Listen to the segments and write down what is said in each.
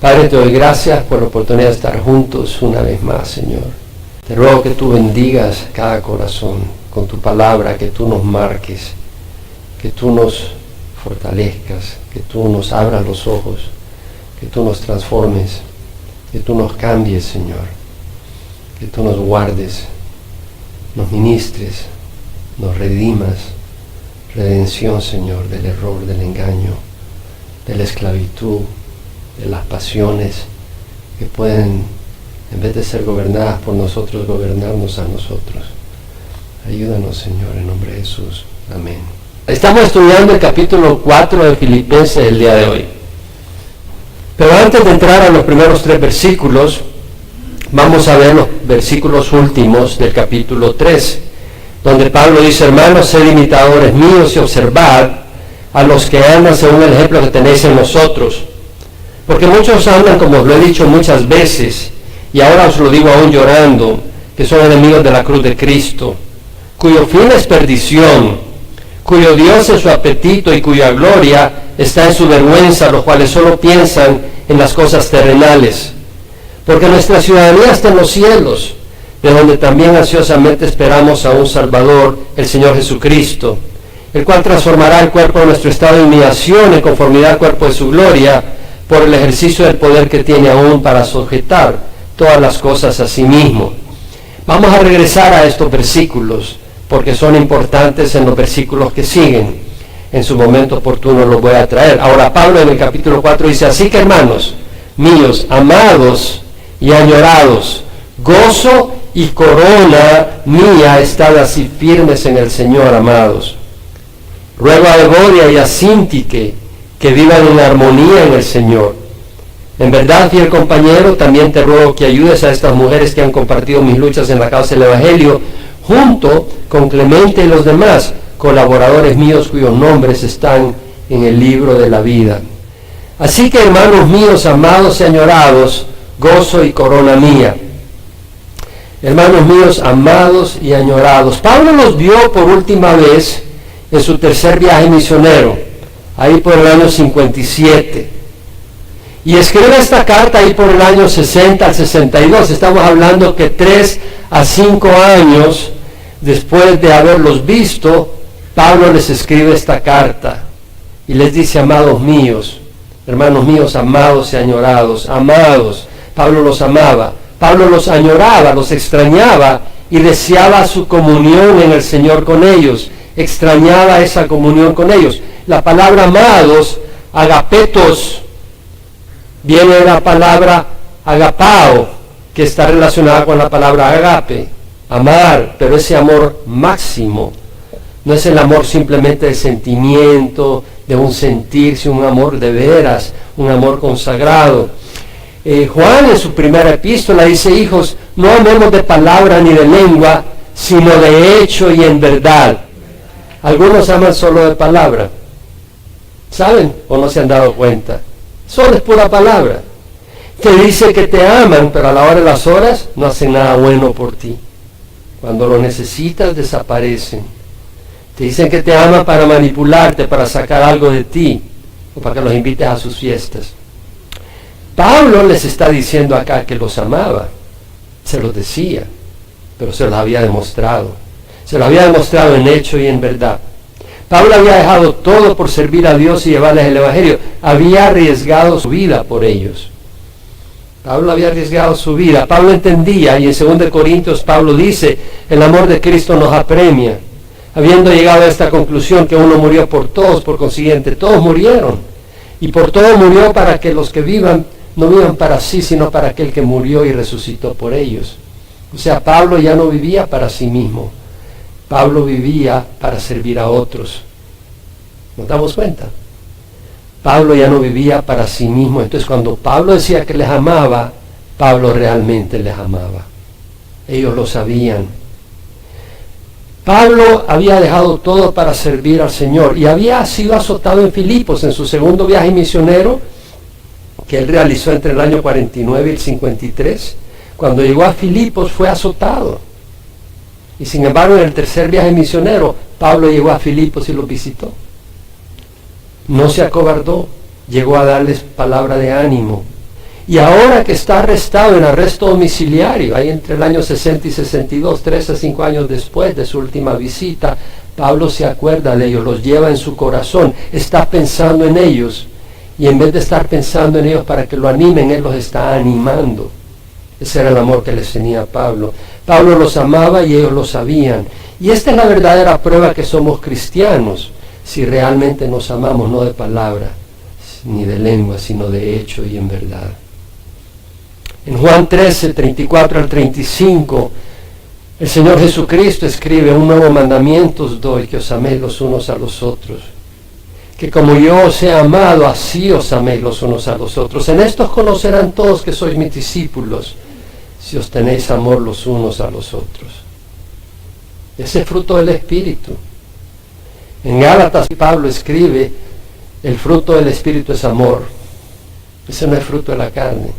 Padre, te doy gracias por la oportunidad de estar juntos una vez más, Señor. Te ruego que tú bendigas cada corazón con tu palabra, que tú nos marques, que tú nos fortalezcas, que tú nos abras los ojos, que tú nos transformes, que tú nos cambies, Señor, que tú nos guardes, nos ministres, nos redimas. Redención, Señor, del error, del engaño, de la esclavitud, de las pasiones que pueden, en vez de ser gobernadas por nosotros, gobernarnos a nosotros. Ayúdanos, Señor, en nombre de Jesús. Amén. Estamos estudiando el capítulo 4 de Filipenses el día de hoy. Pero antes de entrar a los primeros 3 versículos, vamos a ver los versículos últimos del capítulo 3, donde Pablo dice: hermanos, sed imitadores míos y observad a los que andan según el ejemplo que tenéis en nosotros. Porque muchos andan, como os lo he dicho muchas veces, y ahora os lo digo aún llorando, que son enemigos de la cruz de Cristo, cuyo fin es perdición, cuyo Dios es su apetito y cuya gloria está en su vergüenza, los cuales solo piensan en las cosas terrenales. Porque nuestra ciudadanía está en los cielos, de donde también ansiosamente esperamos a un Salvador, el Señor Jesucristo, el cual transformará el cuerpo de nuestro estado de humillación en conformidad al cuerpo de su gloria, por el ejercicio del poder que tiene aún para sujetar todas las cosas a sí mismo. Vamos a regresar a estos versículos, porque son importantes en los versículos que siguen. En su momento oportuno los voy a traer. Ahora Pablo en el capítulo 4 dice: así que, hermanos míos, amados y añorados, gozo y corona mía, estad así firmes en el Señor, amados. Ruego a Evodia y a Síntique que vivan en armonía en el Señor. En verdad, fiel compañero, también te ruego que ayudes a estas mujeres que han compartido mis luchas en la causa del Evangelio, junto con Clemente y los demás colaboradores míos cuyos nombres están en el libro de la vida. Así que, hermanos míos, amados y añorados, gozo y corona mía. Hermanos míos, amados y añorados. Pablo los vio por última vez en su tercer viaje misionero, ahí por el año 57. Y escribe esta carta ahí por el año 60 al 62. Estamos hablando que 3 a 5 años después de haberlos visto, Pablo les escribe esta carta y les dice: amados míos, hermanos míos, amados y añorados, amados. Pablo los amaba, Pablo los añoraba, los extrañaba y deseaba su comunión en el Señor con ellos, extrañaba esa comunión con ellos. La palabra amados, agapetos, viene de la palabra agapao, que está relacionada con la palabra agape, amar, pero ese amor máximo. No es el amor simplemente de sentimiento, de un sentirse, un amor de veras, un amor consagrado. Juan en su primera epístola dice: hijos, no amemos de palabra ni de lengua, sino de hecho y en verdad. Algunos aman solo de palabra. ¿Saben o no se han dado cuenta? Solo es pura palabra. Te dice que te aman, pero a la hora de las horas no hacen nada bueno por ti. Cuando lo necesitas, desaparecen. Te dicen que te aman para manipularte, para sacar algo de ti, o para que los invites a sus fiestas. Pablo les está diciendo acá que los amaba. Se los decía, pero se los había demostrado. Se los había demostrado en hecho y en verdad. Pablo había dejado todo por servir a Dios y llevarles el Evangelio. Había arriesgado su vida por ellos. Pablo había arriesgado su vida. Pablo entendía, y en 2 Corintios Pablo dice: el amor de Cristo nos apremia. Habiendo llegado a esta conclusión que uno murió por todos, por consiguiente todos murieron. Y por todo murió para que los que vivan no vivan para sí, sino para aquel que murió y resucitó por ellos. O sea, Pablo ya no vivía para sí mismo. Pablo vivía para servir a otros. ¿Nos damos cuenta? Pablo ya no vivía para sí mismo. Entonces, cuando Pablo decía que les amaba, Pablo realmente les amaba. Ellos lo sabían. Pablo había dejado todo para servir al Señor y había sido azotado en Filipos en su segundo viaje misionero que él realizó entre el año 49 y el 53. Cuando llegó a Filipos fue azotado. Y sin embargo, en el tercer viaje misionero, Pablo llegó a Filipos y los visitó. No se acobardó, llegó a darles palabra de ánimo. Y ahora que está arrestado en arresto domiciliario, ahí entre el año 60 y 62, 3 a 5 años después de su última visita, Pablo se acuerda de ellos, los lleva en su corazón, está pensando en ellos, y en vez de estar pensando en ellos para que lo animen, él los está animando. Ese era el amor que les tenía a Pablo. Pablo los amaba y ellos lo sabían. Y esta es la verdadera prueba que somos cristianos, si realmente nos amamos, no de palabra, ni de lengua, sino de hecho y en verdad. En Juan 13, 34 al 35, el Señor Jesucristo escribe: un nuevo mandamiento os doy, que os améis los unos a los otros. Que como yo os he amado, así os améis los unos a los otros. En estos conocerán todos que sois mis discípulos, si os tenéis amor los unos a los otros. Ese fruto del Espíritu. En Gálatas Pablo escribe: el fruto del Espíritu es amor. Ese no es fruto de la carne.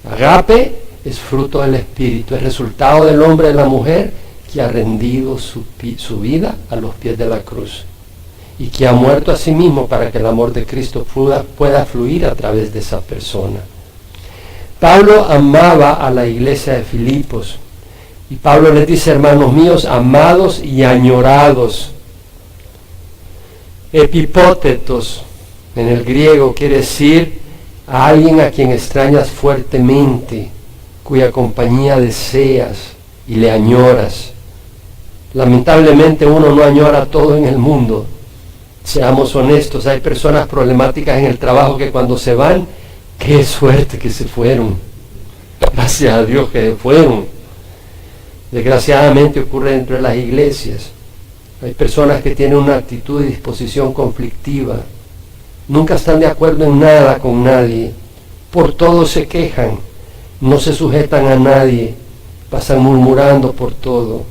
Agape es fruto del Espíritu, es resultado del hombre y de la mujer que ha rendido su vida a los pies de la cruz y que ha muerto a sí mismo para que el amor de Cristo pueda fluir a través de esa persona. Pablo amaba a la iglesia de Filipos y Pablo les dice: hermanos míos, amados y añorados. Epipótetos en el griego quiere decir a alguien a quien extrañas fuertemente, cuya compañía deseas y le añoras. Lamentablemente uno no añora todo en el mundo. Seamos honestos, hay personas problemáticas en el trabajo que cuando se van, qué suerte que se fueron. Gracias a Dios que fueron. Desgraciadamente ocurre dentro de las iglesias. Hay personas que tienen una actitud y disposición conflictiva. Nunca están de acuerdo en nada con nadie. Por todo se quejan. No se sujetan a nadie. Pasan murmurando por todo.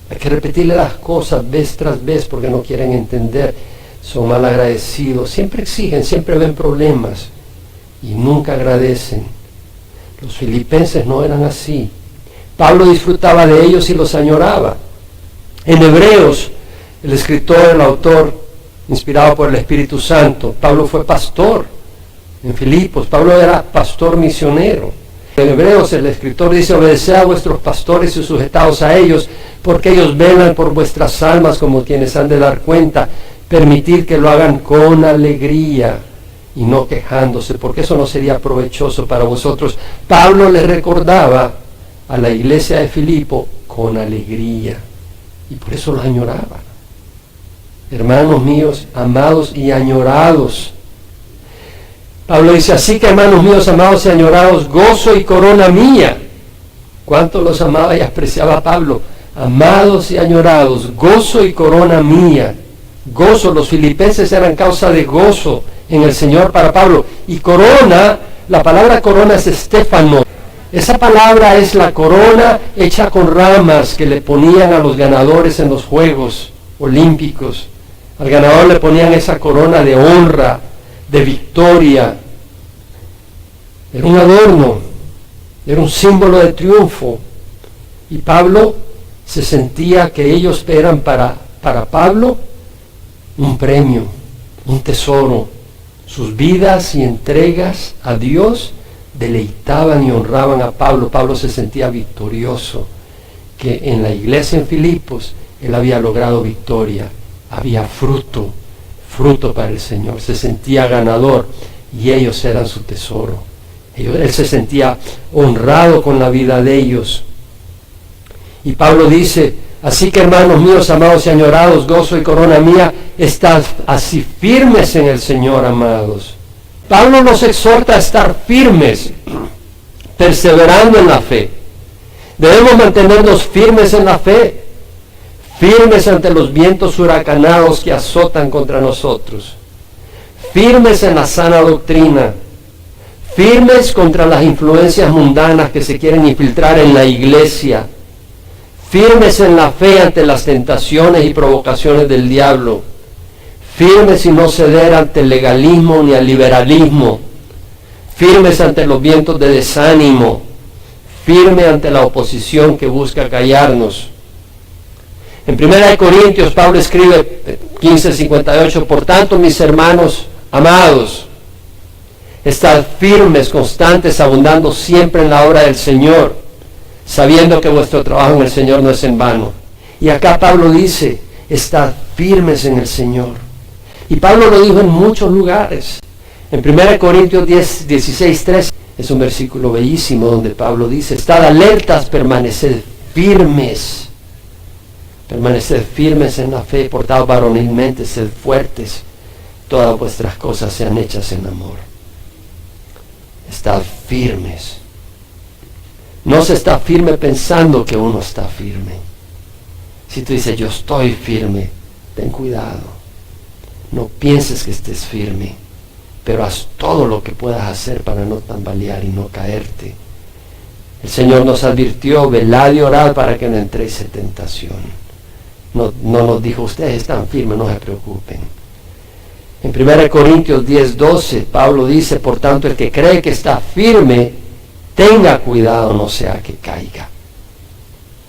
Hay que repetirle las cosas vez tras vez porque no quieren entender. Son mal agradecidos. Siempre exigen, siempre ven problemas. Y nunca agradecen. Los filipenses no eran así. Pablo disfrutaba de ellos y los añoraba. En Hebreos, el escritor, el autor, inspirado por el Espíritu Santo, Pablo fue pastor en Filipos. Pablo era pastor misionero. En Hebreos el escritor dice: obedeced a vuestros pastores y sujetaos a ellos, porque ellos velan por vuestras almas como quienes han de dar cuenta. Permitid que lo hagan con alegría y no quejándose, porque eso no sería provechoso para vosotros. Pablo le recordaba a la iglesia de Filipo con alegría, y por eso lo añoraba. Hermanos míos, amados y añorados. Pablo dice: así que, hermanos míos, amados y añorados, gozo y corona mía. ¿Cuánto los amaba y apreciaba Pablo? Amados y añorados, gozo y corona mía. Gozo, los filipenses eran causa de gozo en el Señor para Pablo. Y corona, la palabra corona es estéfano. Esa palabra es la corona hecha con ramas que le ponían a los ganadores en los Juegos Olímpicos. Al ganador le ponían esa corona de honra, de victoria. Era un adorno, era un símbolo de triunfo. Y Pablo se sentía que ellos eran para Pablo un premio, un tesoro. Sus vidas y entregas a Dios deleitaban y honraban a Pablo. Pablo se sentía victorioso, que en la iglesia en Filipos él había logrado victoria. Había fruto para el Señor. Se sentía ganador y ellos eran su tesoro. Él se sentía honrado con la vida de ellos. Y Pablo dice: así que, hermanos míos, amados y añorados, gozo y corona mía, estad así firmes en el Señor, amados. Pablo nos exhorta a estar firmes, perseverando en la fe. Debemos mantenernos firmes en la fe, firmes ante los vientos huracanados que azotan contra nosotros, firmes en la sana doctrina, firmes contra las influencias mundanas que se quieren infiltrar en la iglesia, firmes en la fe ante las tentaciones y provocaciones del diablo, firmes y no ceder ante el legalismo ni al liberalismo, firmes ante los vientos de desánimo, firme ante la oposición que busca callarnos. En 1 Corintios, Pablo escribe 15:58, por tanto, mis hermanos amados, Estad firmes, constantes, abundando siempre en la obra del Señor, sabiendo que vuestro trabajo en el Señor no es en vano. Y acá Pablo dice, estad firmes en el Señor. Y Pablo lo dijo en muchos lugares. En 1 Corintios 16:3 es un versículo bellísimo donde Pablo dice, estad alertas, permaneced firmes. Permaneced firmes en la fe, portaos varonilmente, sed fuertes. Todas vuestras cosas sean hechas en amor. Estad firmes. No se está firme pensando que uno está firme. Si tú dices, yo estoy firme, ten cuidado. No pienses que estés firme, pero haz todo lo que puedas hacer para no tambalear y no caerte. El Señor nos advirtió, velad y orad para que no entréis en tentación. No nos dijo, ustedes están firmes, no se preocupen. En 1 Corintios 10:12, Pablo dice, por tanto, el que cree que está firme, tenga cuidado, no sea que caiga.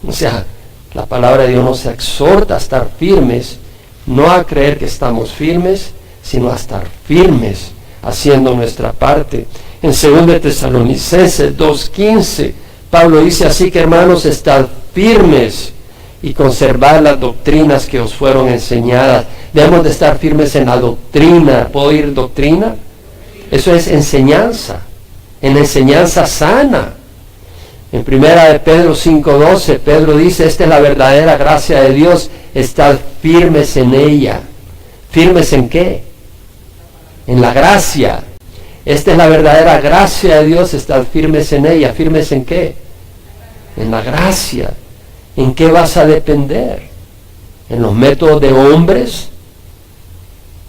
O sea, la palabra de Dios nos exhorta a estar firmes, no a creer que estamos firmes, sino a estar firmes, haciendo nuestra parte. En 2 Tesalonicenses 2:15, Pablo dice, así que hermanos, estad firmes y conservad las doctrinas que os fueron enseñadas. Debemos de estar firmes en la doctrina. ¿Puedo oír doctrina? Eso es enseñanza, en enseñanza sana. En 1 Pedro 5:12, Pedro dice, esta es la verdadera gracia de Dios, estad firmes en ella. ¿Firmes en qué? En la gracia. Esta es la verdadera gracia de Dios, estad firmes en ella. ¿Firmes en qué? En la gracia. ¿En qué vas a depender? ¿En los métodos de hombres?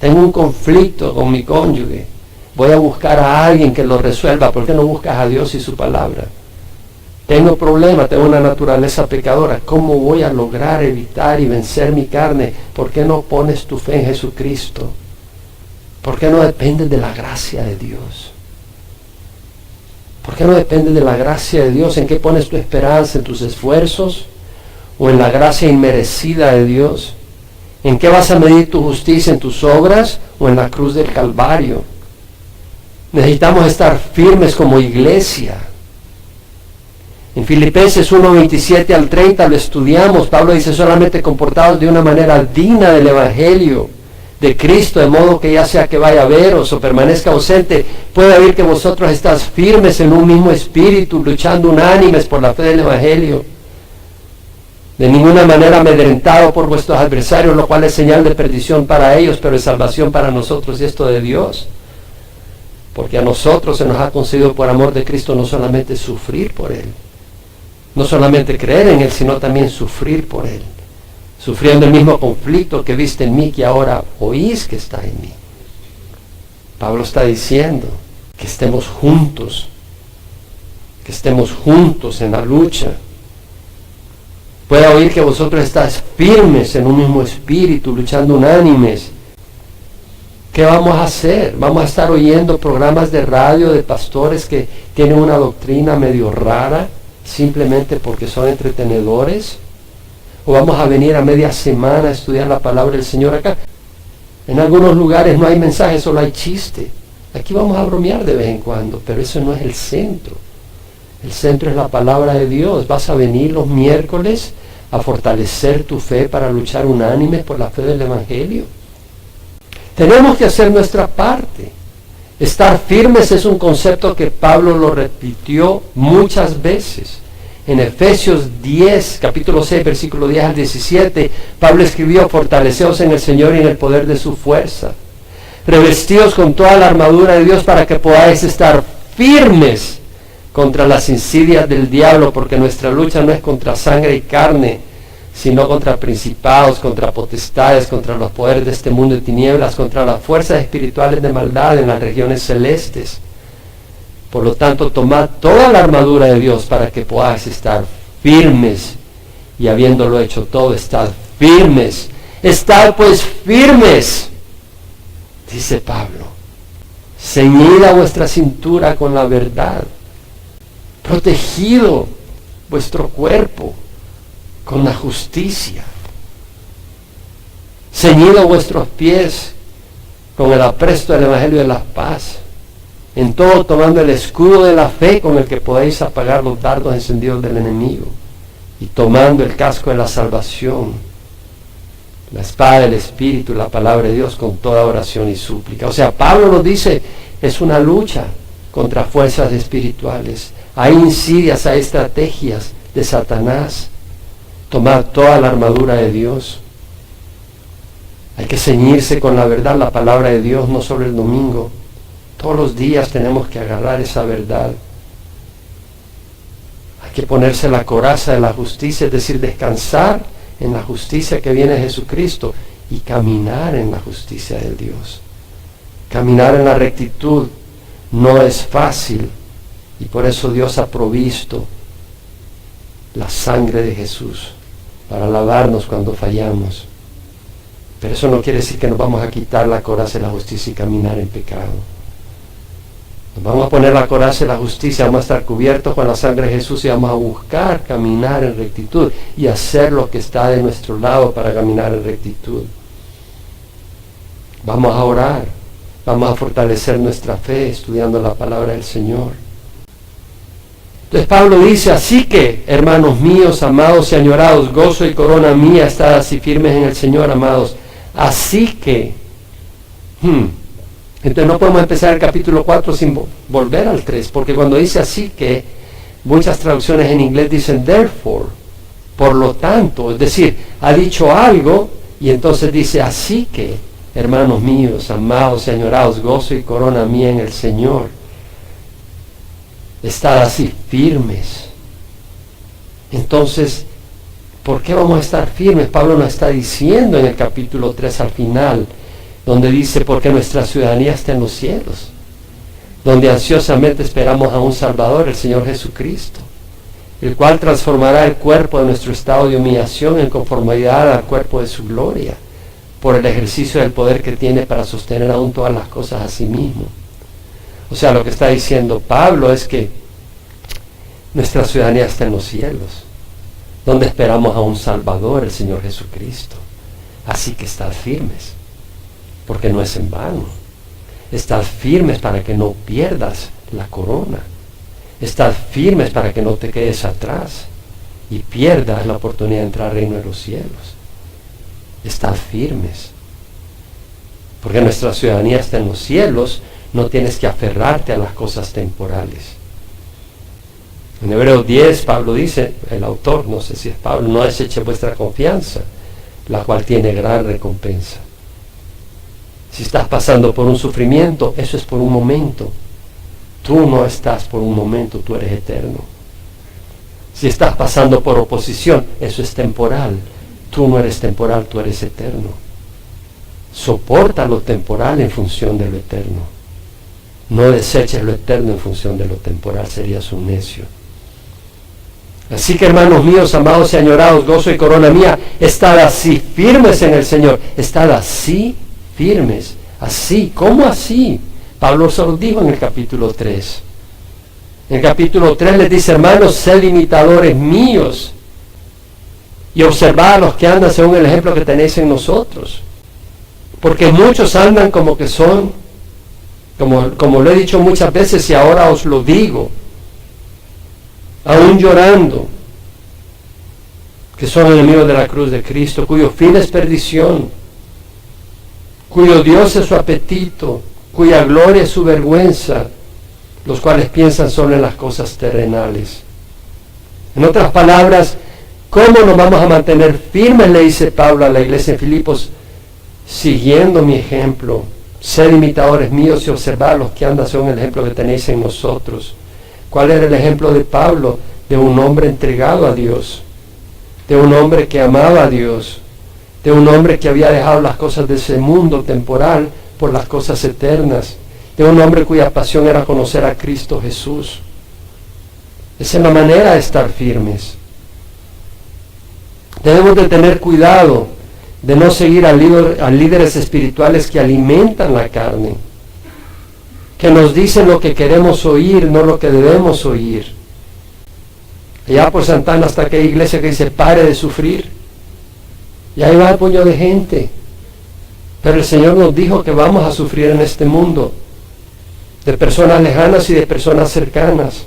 Tengo un conflicto con mi cónyuge. Voy a buscar a alguien que lo resuelva. ¿Por qué no buscas a Dios y su palabra? Tengo problemas, tengo una naturaleza pecadora. ¿Cómo voy a lograr evitar y vencer mi carne? ¿Por qué no pones tu fe en Jesucristo? ¿Por qué no dependes de la gracia de Dios? ¿Por qué no dependes de la gracia de Dios? ¿En qué pones tu esperanza? ¿En tus esfuerzos? ¿O en la gracia inmerecida de Dios? ¿En qué vas a medir tu justicia? ¿En tus obras o en la cruz del Calvario? Necesitamos estar firmes como iglesia. En Filipenses 1:27 al 30 lo estudiamos. Pablo dice, solamente comportados de una manera digna del Evangelio de Cristo, de modo que ya sea que vaya a veros o permanezca ausente, puede oír que vosotros estáis firmes en un mismo espíritu, luchando unánimes por la fe del Evangelio. De ninguna manera amedrentado por vuestros adversarios, lo cual es señal de perdición para ellos, pero es salvación para nosotros, y esto de Dios. Porque a nosotros se nos ha concedido por amor de Cristo no solamente sufrir por Él, no solamente creer en Él, sino también sufrir por Él. Sufriendo el mismo conflicto que viste en mí, que ahora oís que está en mí. Pablo está diciendo que estemos juntos en la lucha. Pueda oír que vosotros estáis firmes en un mismo espíritu, luchando unánimes. ¿Qué vamos a hacer? ¿Vamos a estar oyendo programas de radio de pastores que tienen una doctrina medio rara, simplemente porque son entretenedores? ¿O vamos a venir a media semana a estudiar la palabra del Señor acá? En algunos lugares no hay mensaje, solo hay chiste. Aquí vamos a bromear de vez en cuando, pero eso no es el centro. El centro es la palabra de Dios. Vas a venir los miércoles a fortalecer tu fe para luchar unánimes por la fe del Evangelio. Tenemos que hacer nuestra parte. Estar firmes es un concepto que Pablo lo repitió muchas veces. En Efesios 10, capítulo 6, versículo 10 al 17, Pablo escribió, fortaleceos en el Señor y en el poder de su fuerza. Revestidos con toda la armadura de Dios para que podáis estar firmes contra las insidias del diablo, porque nuestra lucha no es contra sangre y carne, sino contra principados, contra potestades, contra los poderes de este mundo de tinieblas, contra las fuerzas espirituales de maldad en las regiones celestes. Por lo tanto, tomad toda la armadura de Dios para que podáis estar firmes, y habiéndolo hecho todo, estad firmes. Estad pues firmes, dice Pablo. Ceñida vuestra cintura con la verdad, protegido vuestro cuerpo con la justicia, ceñido vuestros pies con el apresto del Evangelio de la paz. En todo tomando el escudo de la fe con el que podéis apagar los dardos encendidos del enemigo, y tomando el casco de la salvación, la espada del Espíritu, la palabra de Dios, con toda oración y súplica. O sea, Pablo nos dice, es una lucha contra fuerzas espirituales. Hay insidias, hay estrategias de Satanás. Tomar toda la armadura de Dios. Hay que ceñirse con la verdad, la palabra de Dios, no solo el domingo. Todos los días tenemos que agarrar esa verdad. Hay que ponerse la coraza de la justicia, es decir, descansar en la justicia que viene de Jesucristo y caminar en la justicia de Dios. Caminar en la rectitud no es fácil, y por eso Dios ha provisto la sangre de Jesús para lavarnos cuando fallamos. Pero eso no quiere decir que nos vamos a quitar la coraza de la justicia y caminar en pecado. Nos vamos a poner la coraza de la justicia, vamos a estar cubiertos con la sangre de Jesús y vamos a buscar caminar en rectitud y hacer lo que está de nuestro lado para caminar en rectitud. Vamos a orar, vamos a fortalecer nuestra fe estudiando la palabra del Señor. Entonces Pablo dice, así que, hermanos míos, amados y añorados, gozo y corona mía, estad así firmes en el Señor, amados. Así que, entonces no podemos empezar el capítulo 4 sin volver al 3, porque cuando dice así que, muchas traducciones en inglés dicen therefore, por lo tanto, es decir, ha dicho algo y entonces dice así que, hermanos míos, amados y añorados, gozo y corona mía en el Señor, estad así firmes. Entonces, ¿por qué vamos a estar firmes? Pablo nos está diciendo en el capítulo 3 al final, donde dice, porque nuestra ciudadanía está en los cielos, donde ansiosamente esperamos a un Salvador, el Señor Jesucristo, el cual transformará el cuerpo de nuestro estado de humillación en conformidad al cuerpo de su gloria, por el ejercicio del poder que tiene para sostener aún todas las cosas a sí mismo. O sea, lo que está diciendo Pablo es que nuestra ciudadanía está en los cielos, donde esperamos a un Salvador, el Señor Jesucristo. Así que estad firmes, porque no es en vano. Estad firmes para que no pierdas la corona. Estad firmes para que no te quedes atrás y pierdas la oportunidad de entrar al reino de los cielos. Estad firmes, porque nuestra ciudadanía está en los cielos. No tienes que aferrarte a las cosas temporales. En Hebreos 10, Pablo dice, el autor, no sé si es Pablo, no deseche vuestra confianza, la cual tiene gran recompensa. Si estás pasando por un sufrimiento, eso es por un momento. Tú no estás por un momento, tú eres eterno. Si estás pasando por oposición, eso es temporal. Tú no eres temporal, tú eres eterno. Soporta lo temporal en función de lo eterno. No deseches lo eterno en función de lo temporal, serías un necio. Así que, hermanos míos, amados y añorados, gozo y corona mía, estad así firmes en el Señor. Estad así firmes. Así, ¿cómo así? Pablo se lo dijo en el capítulo 3. En el capítulo 3 les dice, hermanos, sed imitadores míos y observad a los que andan según el ejemplo que tenéis en nosotros. Porque muchos andan como que son, como lo he dicho muchas veces y ahora os lo digo, aún llorando, que son enemigos de la cruz de Cristo, cuyo fin es perdición, cuyo Dios es su apetito, cuya gloria es su vergüenza, los cuales piensan solo en las cosas terrenales. En otras palabras, ¿cómo nos vamos a mantener firmes? Le dice Pablo a la iglesia en Filipos, siguiendo mi ejemplo. Sed imitadores míos y observad los que andan según el ejemplo que tenéis en nosotros. ¿Cuál era el ejemplo de Pablo? De un hombre entregado a Dios, de un hombre que amaba a Dios, de un hombre que había dejado las cosas de ese mundo temporal por las cosas eternas, de un hombre cuya pasión era conocer a Cristo Jesús. Esa es la manera de estar firmes. Debemos de tener cuidado de no seguir a líderes espirituales que alimentan la carne, que nos dicen lo que queremos oír, no lo que debemos oír. Allá por Santana hasta que hay iglesia que dice, pare de sufrir. Y ahí va el puño de gente. Pero el Señor nos dijo que vamos a sufrir en este mundo. de personas lejanas y de personas cercanas.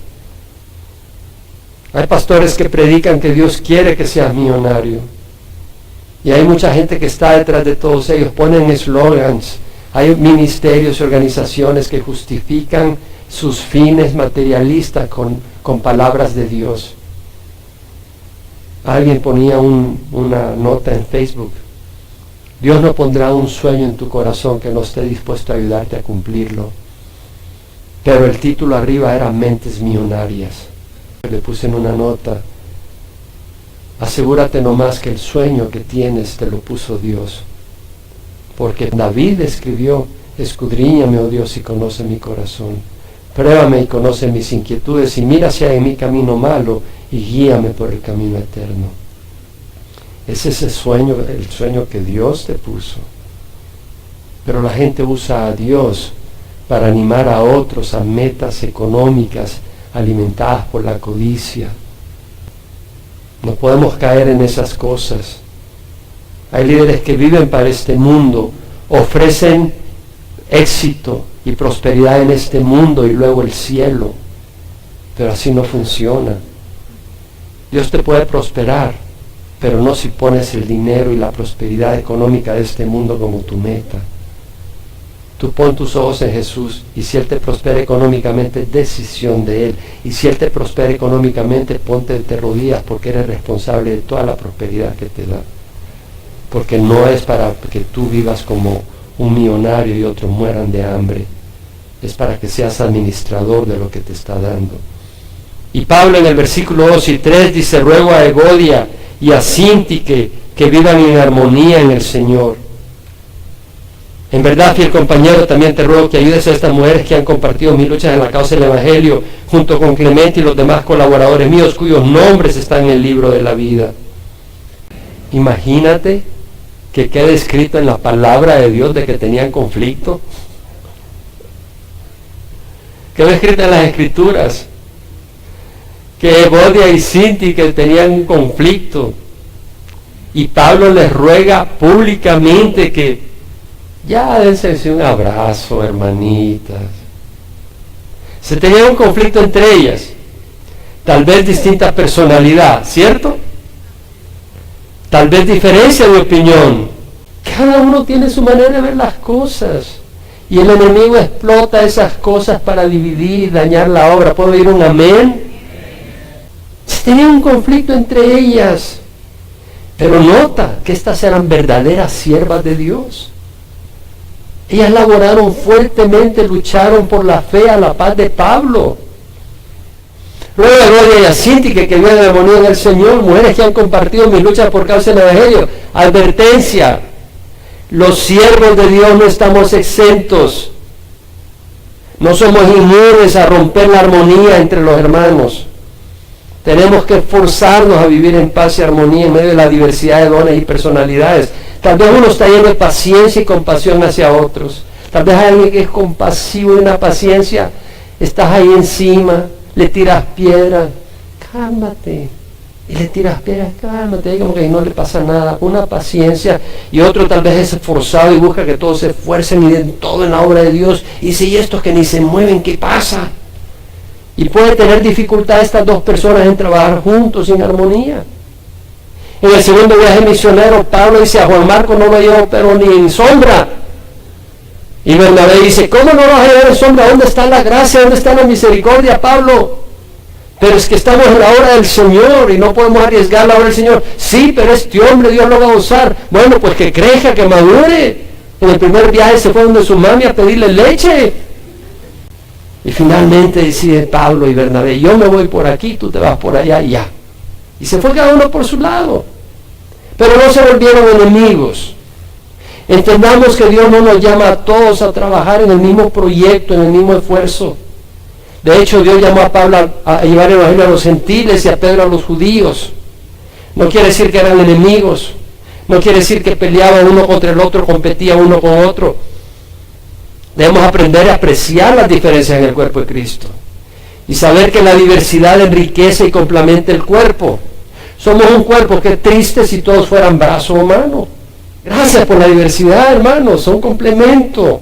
Hay pastores que predican que Dios quiere que seas millonario. Y hay mucha gente que está detrás de todos ellos, ponen eslogans. Hay ministerios y organizaciones que justifican sus fines materialistas con palabras de Dios. Alguien ponía una nota en Facebook: Dios no pondrá un sueño en tu corazón que no esté dispuesto a ayudarte a cumplirlo. Pero el título arriba era Mentes Millonarias. Le puse en una nota: asegúrate nomás que el sueño que tienes te lo puso Dios. Porque David escribió: escudriñame, oh Dios, y conoce mi corazón. Pruébame y conoce mis inquietudes, y mira si hay en mi camino malo, y guíame por el camino eterno. Es ese sueño, el sueño que Dios te puso. Pero la gente usa a Dios para animar a otros a metas económicas alimentadas por la codicia. No podemos caer en esas cosas. Hay líderes que viven para este mundo, ofrecen éxito y prosperidad en este mundo y luego el cielo, pero así no funciona. Dios te puede prosperar, pero no si pones el dinero y la prosperidad económica de este mundo como tu meta. Tú pon tus ojos en Jesús, y si Él te prospera económicamente, decisión de Él. Y si Él te prospera económicamente, ponte de rodillas, porque eres responsable de toda la prosperidad que te da. Porque no es para que tú vivas como un millonario y otros mueran de hambre. Es para que seas administrador de lo que te está dando. Y Pablo en el versículo 2 y 3 dice: ruego a Evodia y a Síntique que vivan en armonía en el Señor. En verdad, fiel compañero, también te ruego que ayudes a estas mujeres que han compartido mis luchas en la causa del Evangelio, junto con Clemente y los demás colaboradores míos, cuyos nombres están en el libro de la vida. Imagínate que quede escrito en la palabra de Dios de que tenían conflicto. Quedó escrito en las Escrituras que Evodia y Síntique tenían un conflicto, y Pablo les ruega públicamente que ya dense un abrazo, hermanitas. Se tenía un conflicto entre ellas, tal vez distinta personalidad, ¿cierto? Tal vez diferencia de opinión. Cada uno tiene su manera de ver las cosas, y el enemigo explota esas cosas para dividir y dañar la obra. ¿Puedo oír un amén? Se tenía un conflicto entre ellas, pero nota que estas eran verdaderas siervas de Dios. Ellas laboraron fuertemente, lucharon por la fe a la paz de Pablo. Luego Evodia y a Síntique que viven en armonía en el Señor, mujeres que han compartido mis luchas por causa del Evangelio. Advertencia: los siervos de Dios no estamos exentos. No somos inmunes a romper la armonía entre los hermanos. Tenemos que esforzarnos a vivir en paz y armonía en medio de la diversidad de dones y personalidades. Tal vez uno está lleno de paciencia y compasión hacia otros. Tal vez hay alguien que es compasivo y una paciencia. Estás ahí encima, le tiras piedras, cálmate. Y le tiras piedras, cálmate, ahí como que no le pasa nada. Una paciencia. Y otro tal vez es esforzado y busca que todos se esfuercen y den todo en la obra de Dios. Y si estos que ni se mueven, ¿qué pasa? Y puede tener dificultad estas dos personas en trabajar juntos en armonía. En el segundo viaje misionero, Pablo dice: a Juan Marco no lo llevo pero ni en sombra. Y Bernabé dice: ¿cómo no lo vas a llevar en sombra? ¿Dónde está la gracia? ¿Dónde está la misericordia, Pablo? Pero es que estamos en la obra del Señor y no podemos arriesgar la obra del Señor. Sí, pero este hombre Dios lo va a usar. Bueno, pues que crezca, que madure. En el primer viaje se fue donde su mami a pedirle leche. Y finalmente decide Pablo y Bernabé: yo me voy por aquí, tú te vas por allá y ya. Y se fue cada uno por su lado. Pero no se volvieron enemigos. Entendamos que Dios no nos llama a todos a trabajar en el mismo proyecto, en el mismo esfuerzo. De hecho, Dios llamó a Pablo a llevar el evangelio a los gentiles y a Pedro a los judíos. No quiere decir que eran enemigos. No quiere decir que peleaban uno contra el otro, competían uno con otro. Debemos aprender a apreciar las diferencias en el cuerpo de Cristo y saber que la diversidad enriquece y complementa el cuerpo. Somos un cuerpo que es triste si todos fueran brazo o mano. Gracias por la diversidad, hermanos, son complemento.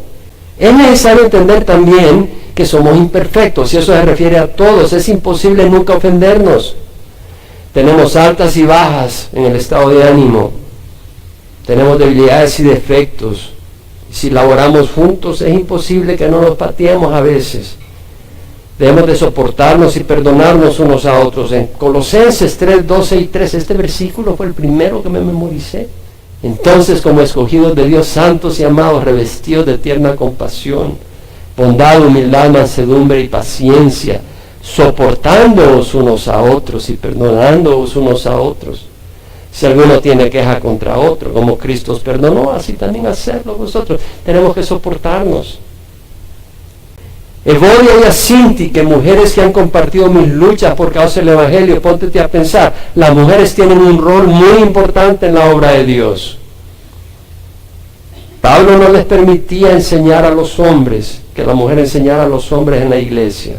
Es necesario entender también que somos imperfectos, y eso se refiere a todos. Es imposible nunca ofendernos. Tenemos altas y bajas en el estado de ánimo. Tenemos debilidades y defectos. Si laboramos juntos, es imposible que no nos pateemos a veces. Debemos de soportarnos y perdonarnos unos a otros. En Colosenses 3, 12 y 13, este versículo fue el primero que me memoricé. Entonces, como escogidos de Dios, santos y amados, revestidos de tierna compasión, bondad, humildad, mansedumbre y paciencia, soportándoos unos a otros y perdonándoos unos a otros. Si alguno tiene queja contra otro, como Cristo os perdonó, así también hacerlo vosotros. Tenemos que soportarnos. Evodia y Asíntique, mujeres que han compartido mis luchas por causa del Evangelio, póntete a pensar, las mujeres tienen un rol muy importante en la obra de Dios. Pablo no les permitía enseñar a los hombres, que la mujer enseñara a los hombres en la iglesia.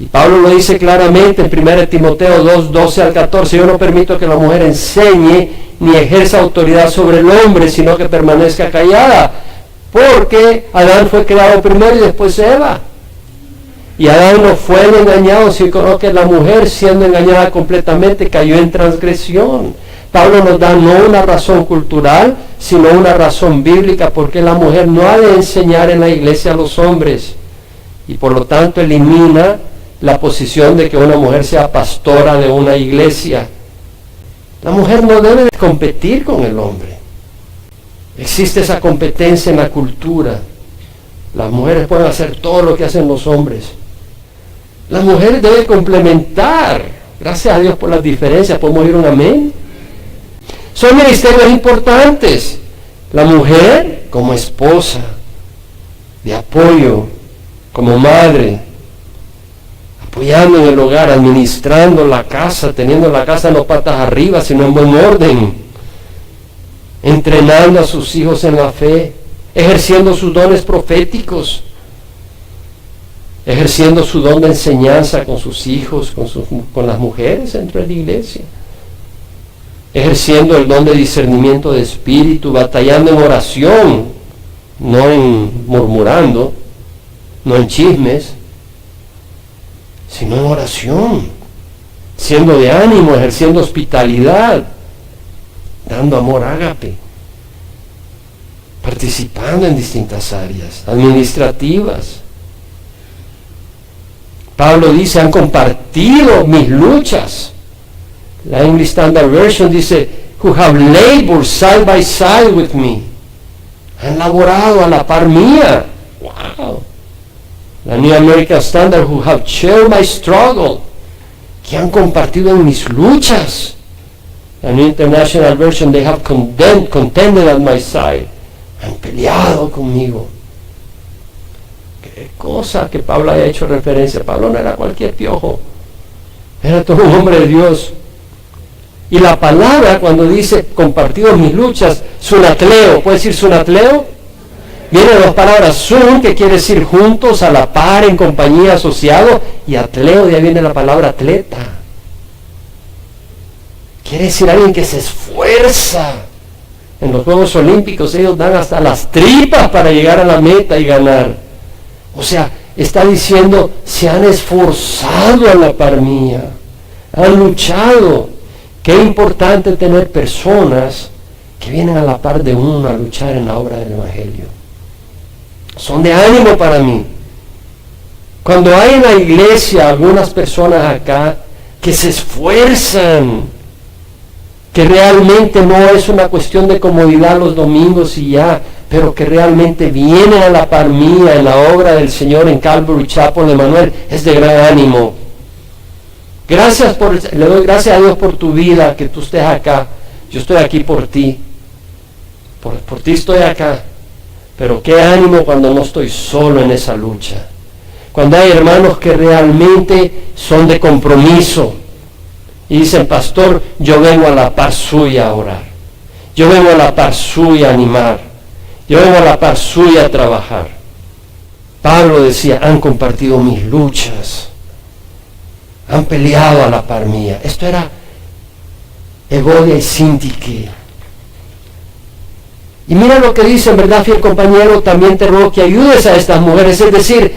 Y Pablo lo dice claramente en 1 Timoteo 2, 12 al 14, yo no permito que la mujer enseñe ni ejerza autoridad sobre el hombre, sino que permanezca callada. Porque Adán fue creado primero y después Eva. Y Adán no fue el engañado, sino que la mujer, siendo engañada completamente, cayó en transgresión. Pablo nos da no una razón cultural, sino una razón bíblica, porque la mujer no ha de enseñar en la iglesia a los hombres. Y por lo tanto elimina la posición de que una mujer sea pastora de una iglesia. La mujer no debe competir con el hombre. Existe esa competencia en la cultura. Las mujeres pueden hacer todo lo que hacen los hombres. Las mujeres deben complementar. Gracias a Dios por las diferencias. ¿Podemos oír un amén? Son ministerios importantes. La mujer como esposa, de apoyo, como madre, apoyando en el hogar, administrando la casa, teniendo la casa no patas arriba, sino en buen orden. Entrenando a sus hijos en la fe, ejerciendo sus dones proféticos, ejerciendo su don de enseñanza con sus hijos, con las mujeres dentro de la iglesia, ejerciendo el don de discernimiento de espíritu, batallando en oración, no en murmurando, no en chismes, sino en oración, siendo de ánimo, ejerciendo hospitalidad, dando amor ágape, participando en distintas áreas administrativas. Pablo dice, han compartido mis luchas. La English Standard Version dice, who have labored side by side with me. Han laborado a la par mía. Wow. La New American Standard, who have shared my struggle. Que han compartido en mis luchas. La New International Version, they have contended at my side. Han peleado conmigo. Qué cosa que Pablo haya hecho referencia. Pablo no era cualquier piojo. Era todo un hombre de Dios. Y la palabra, cuando dice compartido mis luchas, sunatleo, ¿puede decir sunatleo? Viene de dos palabras, sun, que quiere decir juntos, a la par, en compañía, asociado, y atleo, de ahí viene la palabra atleta. Quiere decir alguien que se esfuerza. En los Juegos Olímpicos ellos dan hasta las tripas para llegar a la meta y ganar. O sea, está diciendo, se han esforzado a la par mía, han luchado. Qué importante tener personas que vienen a la par de uno a luchar en la obra del Evangelio. Son de ánimo para mí. Cuando hay en la iglesia algunas personas acá que se esfuerzan, que realmente no es una cuestión de comodidad los domingos y ya, pero que realmente vienen a la par mía en la obra del Señor en Calvary Chapel, Emanuel, es de gran ánimo. Le doy gracias a Dios por tu vida, que tú estés acá. Yo estoy aquí por ti. Por ti estoy acá. Pero qué ánimo cuando no estoy solo en esa lucha. Cuando hay hermanos que realmente son de compromiso. Y dicen, pastor, yo vengo a la par suya a orar. Yo vengo a la par suya a animar. Yo vengo a la par suya a trabajar. Pablo decía, han compartido mis luchas. Han peleado a la par mía. Esto era Evodia y Asíntique. Y mira lo que dice, en verdad, fiel compañero, también te ruego que ayudes a estas mujeres. Es decir,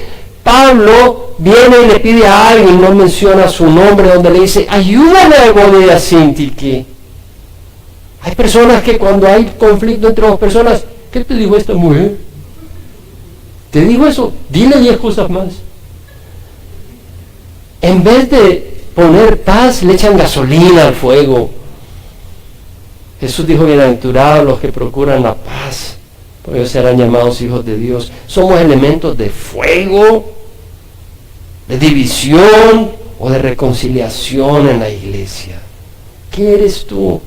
Pablo viene y le pide a alguien, no menciona su nombre, donde le dice, ayúdame a Evodia y a Síntique. Hay personas que cuando hay conflicto entre dos personas, ¿qué te dijo esta mujer? ¿Te dijo eso? Dile 10 cosas más. En vez de poner paz, le echan gasolina al fuego. Jesús dijo, bienaventurados los que procuran la paz, porque ellos serán llamados hijos de Dios. Somos elementos de fuego, de división o de reconciliación en la iglesia. ¿Qué eres tú?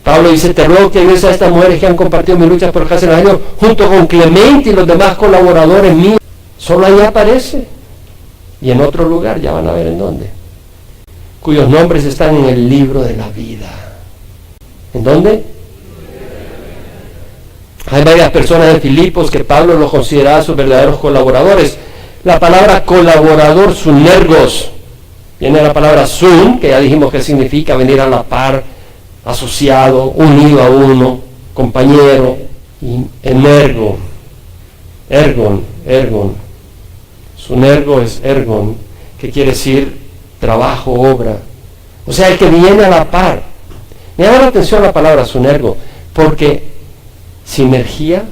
Pablo dice, te ruego que ayudes a estas mujeres que han compartido mi lucha por casi el año, junto con Clemente y los demás colaboradores míos. Solo ahí aparece. Y en otro lugar, ya van a ver en dónde. Cuyos nombres están en el libro de la vida. ¿En dónde? Hay varias personas de Filipos que Pablo los consideraba sus verdaderos colaboradores. La palabra colaborador, sunergos, viene de la palabra sun, que ya dijimos que significa venir a la par, asociado, unido a uno, compañero, y energo, ergon. Sunergo es ergon, que quiere decir trabajo, obra. O sea, el que viene a la par. Me llama la atención la palabra sunergo, porque sinergia,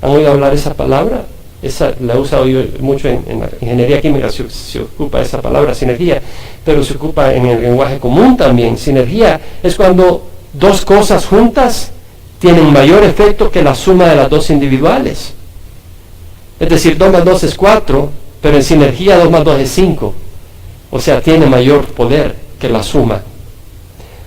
¿han oído hablar esa palabra? Esa la he usado yo mucho en la ingeniería química, se ocupa esa palabra, sinergia, pero se ocupa en el lenguaje común también. Sinergia es cuando dos cosas juntas tienen mayor efecto que la suma de las dos individuales. Es decir, 2 más 2 es 4, pero en sinergia 2 más 2 es 5. O sea, tiene mayor poder que la suma.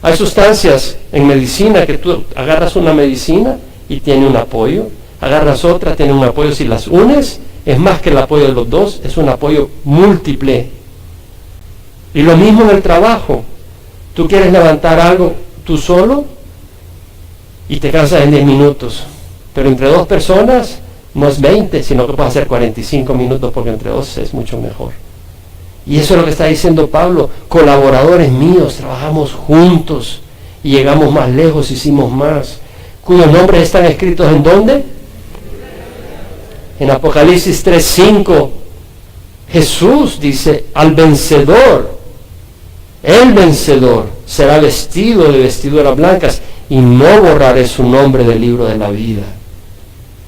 Hay sustancias en medicina que tú agarras una medicina y tiene un apoyo, agarras otra, tiene un apoyo. Si las unes, es más que el apoyo de los dos, es un apoyo múltiple. Y lo mismo en el trabajo. Tú quieres levantar algo tú solo y te cansas en 10 minutos. Pero entre dos personas no es 20, sino que puede hacer 45 minutos, porque entre dos es mucho mejor. Y eso es lo que está diciendo Pablo. Colaboradores míos, trabajamos juntos y llegamos más lejos, hicimos más. Cuyos nombres están escritos ¿en dónde? En Apocalipsis 3:5. Jesús dice, al vencedor, el vencedor será vestido de vestiduras blancas y no borraré su nombre del libro de la vida.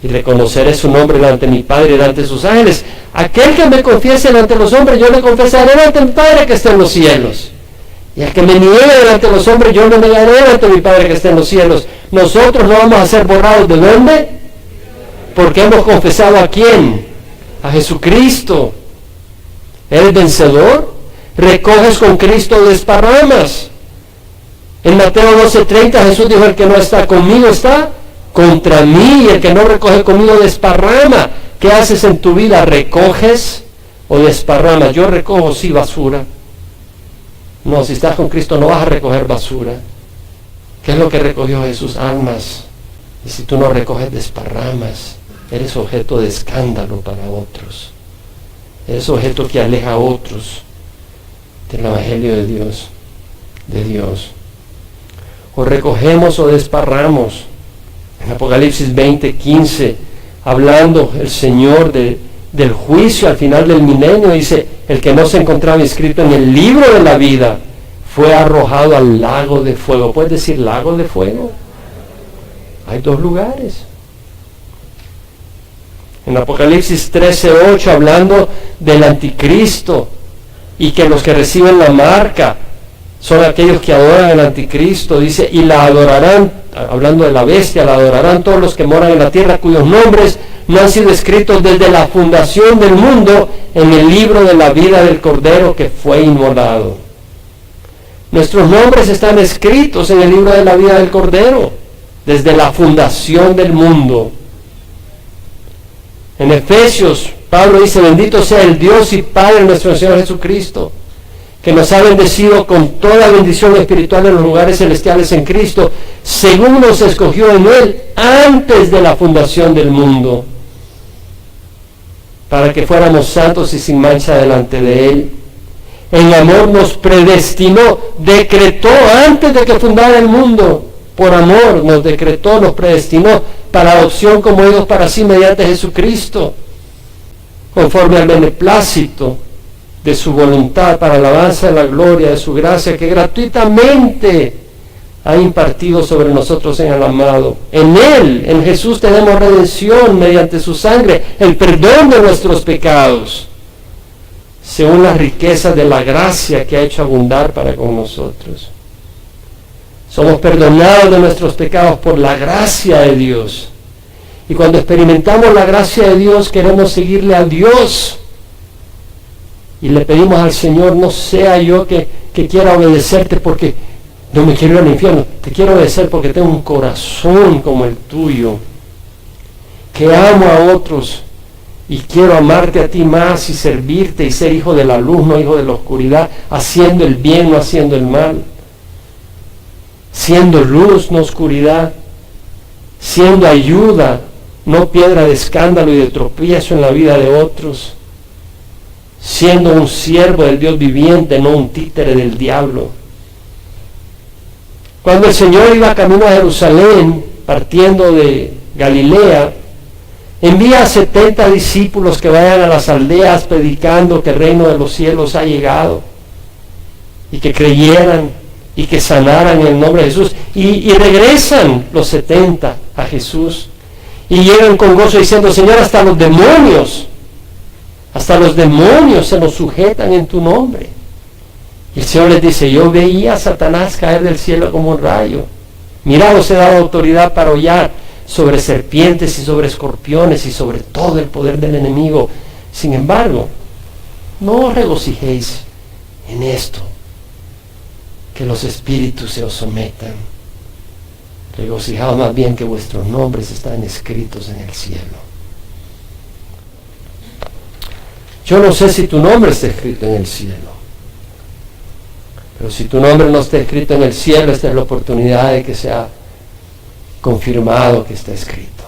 Y reconoceré su nombre delante de mi Padre y delante de sus ángeles. Aquel que me confiese delante de los hombres, yo le confesaré delante de mi Padre que está en los cielos. Y al que me niegue delante de los hombres, yo me negaré delante de mi Padre que está en los cielos. Nosotros no vamos a ser borrados. ¿De dónde? Porque hemos confesado ¿a quién? A Jesucristo. ¿Eres vencedor? Recoges con Cristo, desparramas. En Mateo 12:30 Jesús dijo, el que no está conmigo está contra mí, y el que no recoge conmigo desparrama. ¿Qué haces en tu vida? ¿Recoges o desparramas? Yo recojo sí basura. No, si estás con Cristo no vas a recoger basura. ¿Qué es lo que recogió Jesús? Almas. Y si tú no recoges, desparramas. Eres objeto de escándalo para otros. Eres objeto que aleja a otros del Evangelio de Dios. O recogemos o desparramos. En Apocalipsis 20:15, hablando el Señor del juicio al final del milenio, dice, el que no se encontraba inscrito en el libro de la vida fue arrojado al lago de fuego. ¿Puedes decir lago de fuego? Hay 2 lugares. En Apocalipsis 13:8, hablando del anticristo, y que los que reciben la marca son aquellos que adoran al anticristo, dice, y la adorarán, hablando de la bestia, la adorarán todos los que moran en la tierra, cuyos nombres no han sido escritos desde la fundación del mundo en el libro de la vida del Cordero que fue inmolado. Nuestros nombres están escritos en el libro de la vida del Cordero desde la fundación del mundo. En Efesios, Pablo dice, bendito sea el Dios y Padre de nuestro Señor Jesucristo, que nos ha bendecido con toda bendición espiritual en los lugares celestiales en Cristo, según nos escogió en Él antes de la fundación del mundo, para que fuéramos santos y sin mancha delante de Él. En amor nos predestinó, decretó antes de que fundara el mundo, por amor nos decretó, nos predestinó para adopción como hijos para sí mediante Jesucristo, conforme al beneplácito de su voluntad, para alabanza de la gloria de su gracia, que gratuitamente ha impartido sobre nosotros en el amado. En Él, en Jesús, tenemos redención mediante su sangre, el perdón de nuestros pecados, según las riquezas de la gracia que ha hecho abundar para con nosotros. Somos perdonados de nuestros pecados por la gracia de Dios. Y cuando experimentamos la gracia de Dios, queremos seguirle a Dios. Y le pedimos al Señor, no sea yo que quiera obedecerte porque no me quiero ir al infierno. Te quiero obedecer porque tengo un corazón como el tuyo, que amo a otros y quiero amarte a ti más y servirte y ser hijo de la luz, no hijo de la oscuridad, haciendo el bien, no haciendo el mal, siendo luz, no oscuridad, siendo ayuda, no piedra de escándalo y de tropiezo en la vida de otros, siendo un siervo del Dios viviente, no un títere del diablo. Cuando el Señor iba camino a Jerusalén, partiendo de Galilea, envía a 70 discípulos que vayan a las aldeas predicando que el reino de los cielos ha llegado, y que creyeran y que sanaran en el nombre de Jesús. Y regresan los 70 a Jesús y llegan con gozo diciendo: Señor, hasta los demonios se nos sujetan en tu nombre. Y el Señor les dice: yo veía a Satanás caer del cielo como un rayo. Mira, os he dado autoridad para hollar sobre serpientes y sobre escorpiones y sobre todo el poder del enemigo. Sin embargo, no os regocijéis en esto, que los espíritus se os sometan. Regocijaos más bien que vuestros nombres están escritos en el cielo. Yo no sé si tu nombre está escrito en el cielo, pero si tu nombre no está escrito en el cielo, esta es la oportunidad de que sea confirmado que está escrito.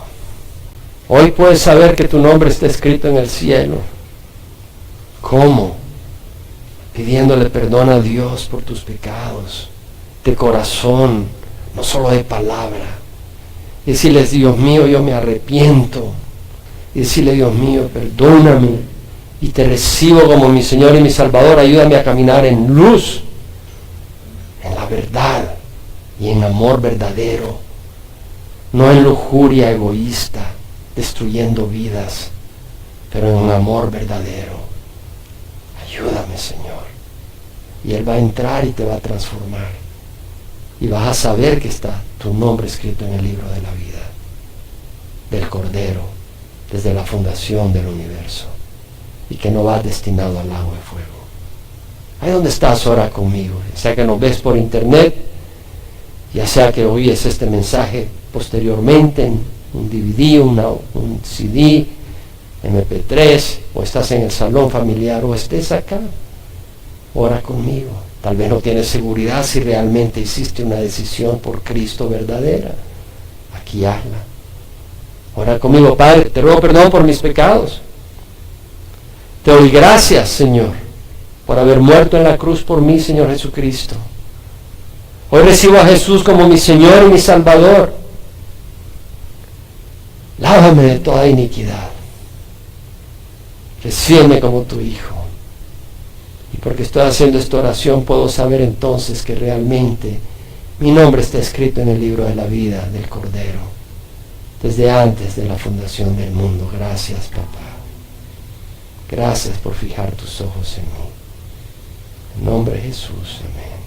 Hoy puedes saber que tu nombre está escrito en el cielo. ¿Cómo? Pidiéndole perdón a Dios por tus pecados, de corazón, no solo de palabra. Y decirles: Dios mío, yo me arrepiento. Y decirle: Dios mío, perdóname, y te recibo como mi Señor y mi Salvador. Ayúdame a caminar en luz, en la verdad y en amor verdadero, no en lujuria egoísta, destruyendo vidas, pero en un amor verdadero. Ayúdame, Señor. Y Él va a entrar y te va a transformar. Y vas a saber que está tu nombre escrito en el libro de la vida del Cordero desde la fundación del universo, y que no vas destinado al lago de fuego. Ahí donde estás, ora conmigo. Ya sea que nos ves por internet, ya sea que oyes este mensaje posteriormente en un DVD, un CD, MP3, o estás en el salón familiar, o estés acá, ora conmigo. Tal vez no tienes seguridad si realmente hiciste una decisión por Cristo verdadera. Aquí hazla. Ora conmigo: Padre, te ruego perdón por mis pecados. Te doy gracias, Señor, por haber muerto en la cruz por mí, Señor Jesucristo. Hoy recibo a Jesús como mi Señor y mi Salvador. Lávame de toda iniquidad. Recíbeme como tu Hijo. Y porque estoy haciendo esta oración, puedo saber entonces que realmente mi nombre está escrito en el libro de la vida del Cordero, desde antes de la fundación del mundo. Gracias, papá. Gracias por fijar tus ojos en mí. En nombre de Jesús, amén.